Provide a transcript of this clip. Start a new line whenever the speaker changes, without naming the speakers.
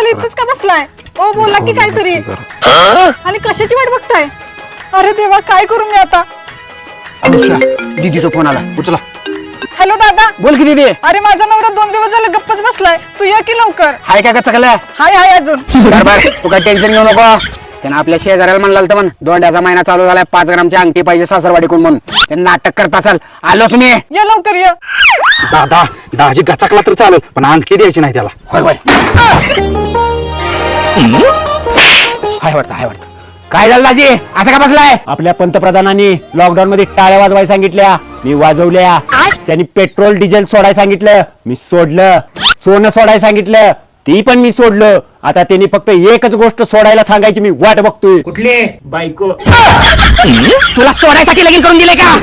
इथंच का बसलाय? ओ बोला की काहीतरी. आणि कशाची वाट बघताय? अरे देवा, काय करू मी आता?
दीदीचा फोन आला, उचला.
हॅलो दादा.
बोल की दीदी.
अरे माझा नवरा 2 दिवस झाले गप्पच बसलाय, तू ये की लवकर.
हाय का चकल्या?
हाय हाय अजून.
बरोबर, तू काय टेन्शन घेऊ नको. त्यानं आपल्या शेजाऱ्याला म्हणलं तर म्हण, दोंड्याचा महिना चालू झालाय, 5 ग्रामची अंगठी पाहिजे सासरवाडीकडून म्हणून. ते नाटक करत असाल. आलोच मी.
ये लवकर ये.
दादा दाजी गचाकला तर चालेल, पण अंगठी द्यायची नाही त्याला.
होय होय. हाय वाटतं. काय झालं दाजी, असं का बसलाय?
आपल्या पंतप्रधानांनी लॉकडाऊन मध्ये टाळ्या वाजवायला सांगितल्या, मी वाजवल्या. त्यांनी पेट्रोल डिझेल सोडायला सांगितलं, मी सोडलं. सोनं सोडायला सांगितलं, ती पण मी सोडलं. आता त्यांनी फक्त एकच गोष्ट सोडायला सांगायची, मी वाट बघतोय.
कुठली?
बायको.
तुला सोडायसाठी लगीन करून दिले का?